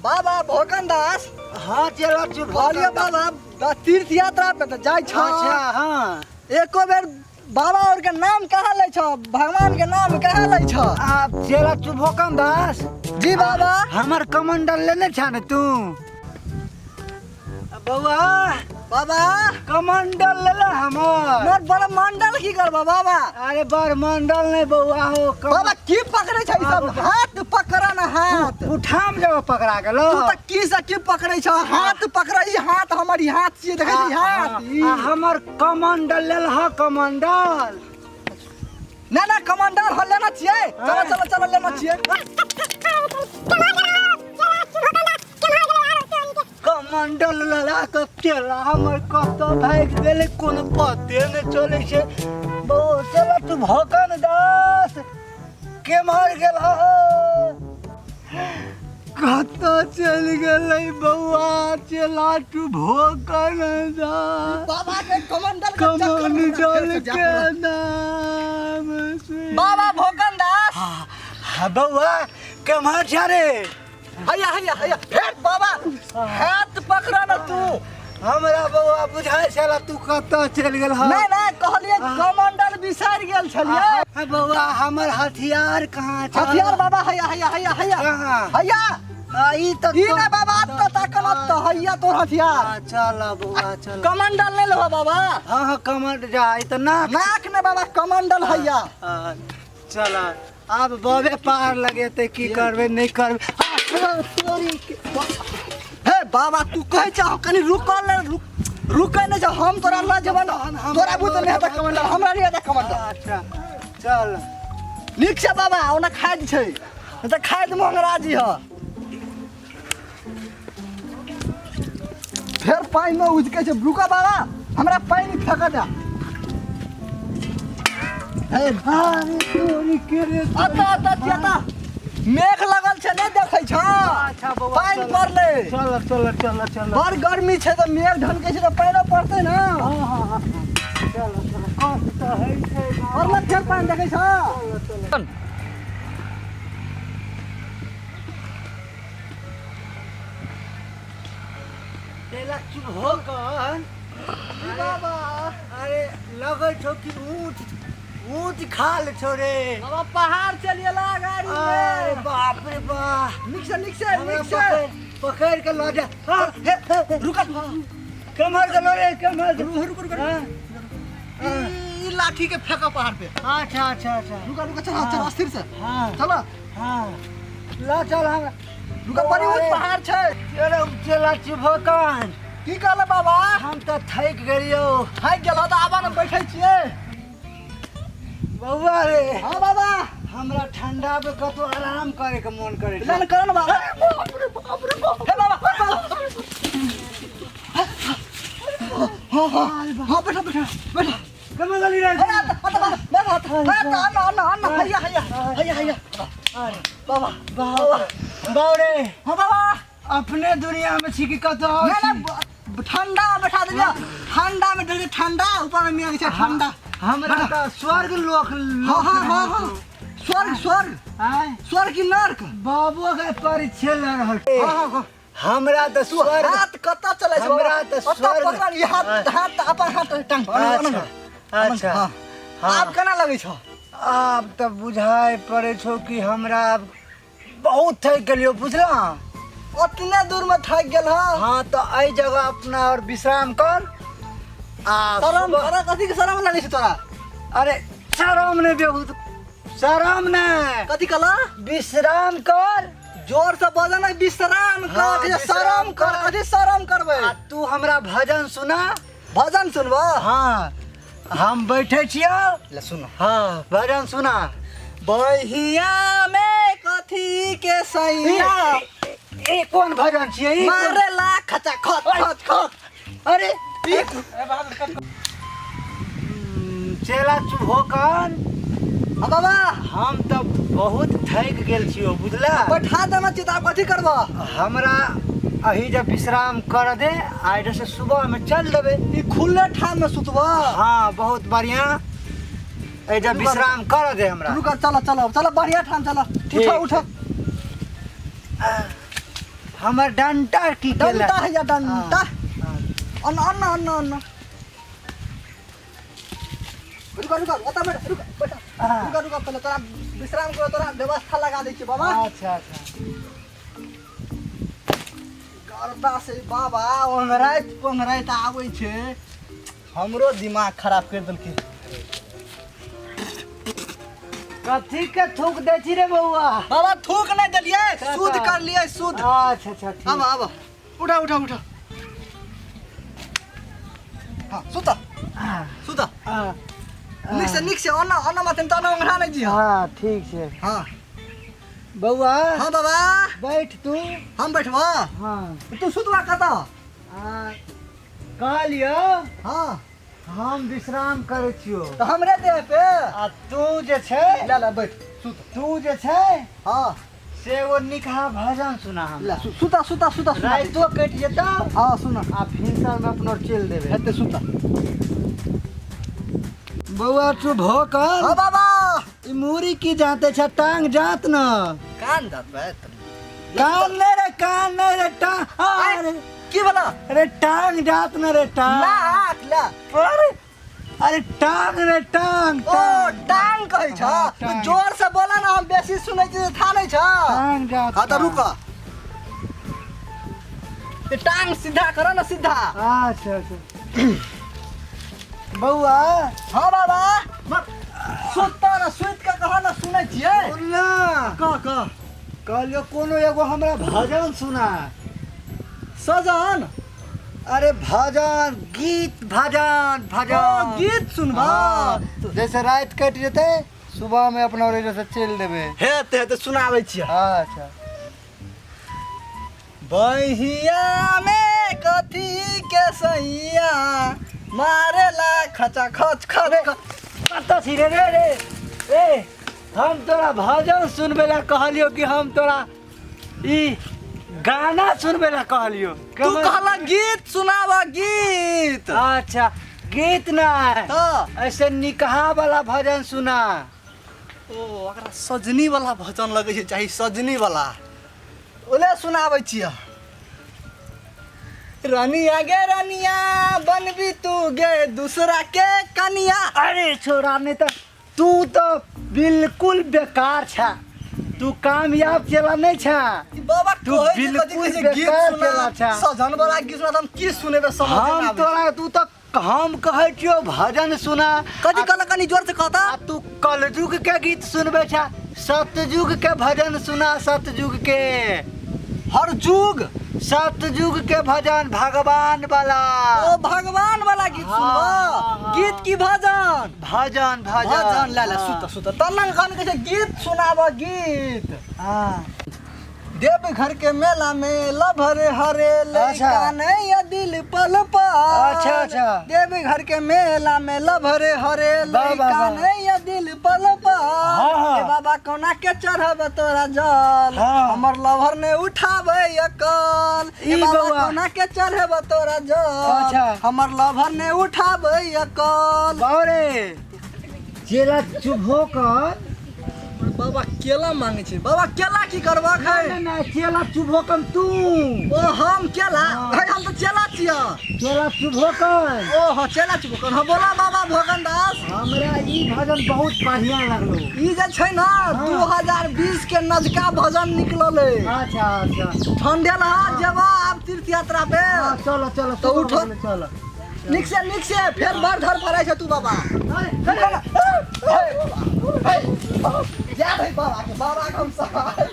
बाबा भोकन दास। हाँ चलो चुप बोलिए बाबा तीर्थ यात्रा पे तो जाय छ। अच्छा हाँ एको बेर बाबा और के नाम कहाँ ले छ, भगवान के नाम कहाँ ले छ? आप चलो चुप भोकन दास। जी बाबा। हमार कमंडल लेने छा न तू बउआ बाबा कमंडल ले ला हमार। मोर बड़ा मंडल की करबा बाबा? अरे बर मंडल नहीं बउआ हो बाबा की पकड़े छ ई सब? हाथ पकड़ा ना हाथ। उठाम जब पकड़ा गेलो तू त की से की पकड़े छ? हाथ पकड़ा ई हाथ हमारी हाथ छिए देखे छी हाथ ई। हमर कमंडल ले ला कमंडल। ना ना कमांडर हो लेना चाहिए। चलो चलो चलो लेना चाहिए। कमंडल लला के चला हमर कत भाग गेले कोन पते ने चले छे। बहुत चला तू भोकन दास के मार गेल हो कत चल गेले बउआ चला तू भोकन दास। बाबा के कमांडर कमंडल के नाम से बाबा भोकन दास। हाँ बउआ के मार छारे। हैया हैया हैया फेर बाबा हाथ पकड़ा ना तू। हमरा बउआ बुझाय छला तू कत चल गेल हो। नहीं नहीं कहलिए कमांडर बिसार गेल छलिए। बउआ हमर हथियार कहाँ छ? हथियार बाबा हैया हैया हैया हैया कहाँ? हैया ई तो ई ना बाबा तो ताकन तो हैया तोर हथियार। चल बउआ चल। कमांडर ले लो बाबा। हाँ हाँ कमंड जा ई तो ना नाक ने बाबा कमांडर हैया। चल अब बबे पार लगे ते की करबे नहीं करबे। हे बाबा तू कहे चाहो कनी रुकल ले रुक नहीं जा हम तोरा ला जवन तोरा बुत नहीं था कमांडर हमरा नहीं था कमांडर। अच्छा चल निक से बाबा ओना खाद छै त खाद मंगरा जी ह। फिर पानी में उजके छै रुका बाबा हमरा पानी फेंक दे। हे अरे तोरी के रे आता आता आता मेघ लगल छै नहीं देखै छ? अच्छा बउआ पानी पड़ले। चल चल चल चल बड़ गर्मी छै त मेघ ढनके छै त पैरो पड़तै ना। हाँ हाँ हाँ चल चल कष्ट है छै और मत फेर पानी देखै छ? चल तेला चुप हो कौन बाबा अरे लगे छो कि ऊंच ऊंच खाल छोरे। बाबा पहाड़ चलिए ला गाड़ी अरे में। बाप रे बाप निक से हमरा निक से पकड़ के लो जा। हाँ, रुका कमर के लो रे कमर के। रुक रुक हाँ, ई लाठी के फेंका पहाड़ पे। अच्छा अच्छा अच्छा रुका रुका चलो चलो स्थिर से हाँ चलो। हाँ ला चल हम रुका बड़ी ऊंच पहाड़ छै। तेरे चला चुप हो कौन की कहले बाबा? हम तो थक गेलियो। थाक गेल त आबा न बैठै छियै। बउआ रे हां बाबा हमरा ठंडा पे कतो आराम करे के मन करे ना न करन बाबा। बाप रे बाप हे बाबा हां हां हां बैठो बैठो बैठो। कमर गली रे हे बाबा ना हैया हैया हैया हैया अरे बाबा बाबा बावरे हां बाबा अपने दुनिया में छी कि कतो और ना छी? ना ठंडा बैठा दिया। ठंडा में डरे ठंडा ऊपर में मियां छै ठंडा। हमरा तो स्वर्ग लोक हां हां हां हां स्वर्ग स्वर्ग हां स्वर्ग की नरक। बाबू के परीक्षा ले रहल हां हां हां हमरा तो तू स्वर्ग हाथ कत चले छै? हमरा तो स्वर्ग पकड़ ई हाथ हाथ अपन हाथ टांग। अच्छा हां आप केना लगै छ? अब तो बुझाए पड़े छो कि हमरा बहुत थक गेलियो बुझला। ओतने दूर में थक गेल ह। हाँ तो आई जगह अपना और विश्राम कर। शरम करे कथी के शरम लगै छै तोरा? अरे शरम ने बेहूत शरम ने कथी कला? विश्राम कर। जोर से बोल ना विश्राम हाँ, कर के शरम कर। विश्राम कथी शरम करबै? तू हमरा भजन सुना। भजन सुनबो? हाँ हम बैठे छियो। ले सुनो। हाँ भजन सुना। बहिया में कथी के सैया ए कौन भजन छियै ई? मारे ला खचा खच खच खच। अरे चला चुप हो कौन। अब बाबा हम तो बहुत थक गेल छियो बुझला। बैठा देना चाहिए आप कथी करबो? हमरा अही जब विश्राम कर दे आइडे से सुबह में चल देबे। ई खुले ठाम में सुतबो? हाँ बहुत बढ़िया ए जब विश्राम कर दे हमरा। रुक चलो चलो चलो बढ़िया ठाम चलो। ठीक। उठो उठो। हमर डंटा की केला डंटा है या डंटा अन्न अन्न अन्न अन्न रुका रुका ओता बैठ रुका बैठा रुका रुका पहले तोरा विश्राम करो तोरा व्यवस्था लगा दै छी बाबा अच्छा अच्छा करता से बाबा ओंघराइत आबै छै हमरो दिमाग खराब कर देलकै कथी के थूक दै छी रे बउआ बाबा थूक नहीं देलिए शुद्ध कर लिए शुद्ध अच्छा अच्छा ठीक अब अब उठा उठा उठा हाँ सुता सुता निक से अन्न अन्न माते त अन्न ओंघरा नहीं जी हाँ ठीक छै हाँ बउआ हाँ बाबा बैठ तू हम बैठवा हाँ तू सुतवा कता कहलियो हाँ हम विश्राम करै छियो तो हमरे देह पे आ तू जे छै ले ले बैठ सुत तू जे छै हाँ से वो निकहा भजन सुना हम ले सुता सुता सुता सुता राइतो कटि जेतौ हाँ सुना आ भिनसर में अपनो चल देबे हेते सुता बउआ तू भोकल हाँ बाबा ई मूरी की जाते छ टांग जात न कान दात बैठ कान नहीं रे टांग अरे की बोला अरे टांग जात न रे टांग नाक ला अरे अरे टांग रे टांग ओ टांग कहै छ हाँ, तू टांग। जोर से बोला ना हम बेसी सुनै छी था नहीं छ टांग जात हाँ तो रुका ये टांग सीधा करो ना सीधा अच्छा अच्छा बउआ हाँ बाबा सुता ना सुत के कहा ना सुनै छियै सुनना का कहलियो कोनो एगो हमरा भजन सुना सजन अरे भजन गीत भजन भजन गीत सुनबा हाँ, जैसे रात कट जेते सुबह में अपना रेडियो से चल देबे हेते हेते सुनाबै छियै अच्छा बहिया में कथी के सैया मारेला खचा खच खच कत छी रे रे रे ए हम तोरा भजन सुनबे ला कहलियो कि हम तोरा ई गाना सुनबे ला कहलियो तू कहला गीत सुनावा गीत अच्छा गीत ना तो ऐसे निकाह वाला भजन सुना ओ ओकरा सजनी वाला भजन लगे छै चाही सजनी वाला ओले सुनाबै छियै रनिया गे रनिया बनबी तू गे दूसरा के कनिया अरे छोरा नहीं तो तू तो बिल्कुल बेकार छा तू कामयाब चला नहीं छा बाबा तू कहै छै बिल्कुल कथी कहै छै गीत बेकार सुना केला छै। सजन वाला गीत सुना त हम की सुनेबे समझ हम नहीं आबै तोरा तू तो हम कहै छियो भजन सुना कथी कहला कनी जोर से कहता आ तू कलयुग के गीत सुनबे छा सतयुग के भजन सुना सतयुग के हर जुग सतयुग के भजन भगवान वाला ओ भगवान वाला गीत हाँ, सुनबा हाँ। गीत की भजन भजन भजन ले ले हाँ। सुत सुत तल्लंग खान के गीत सुनाबा गीत हाँ देव घर के मेला में लभरे हरे अच्छा। लइका नहीं दिल पल पल अच्छा, अच्छा। देव घर के मेला में लभरे हरे वाह, लइका वाह। नहीं दिल पल पल हाँ। ए बाबा कोना के चढ़ब तोरा जल हाँ। हमर लभर ने उठावे अकल ए ई बाबा बौआ। कोना के चढ़ब तोरा जल अच्छा। हमर लभर ने उठावे अकल बारे चेला चुप होकर बाबा केला मांगे छै बाबा केला की करबा है ना चेला चुप होकर तू ओ हम केला हाँ। भाई हम तो चेला छिया चेला चुप होकर ओ हो चेला चुप कर हम बोला बाबा भगन दास हमरा ई भजन बहुत बढ़िया लगलो ई जे छै ना 2020 के नजका भजन निकलल है अच्छा अच्छा ठंडे लहा जेबा आब तीर्थ यात्रा पे हाँ, चलो चलो तो उठो। चलो निक से फेर बार धर पड़े छै तू बाबा जा भाई बाबा के हम सहाय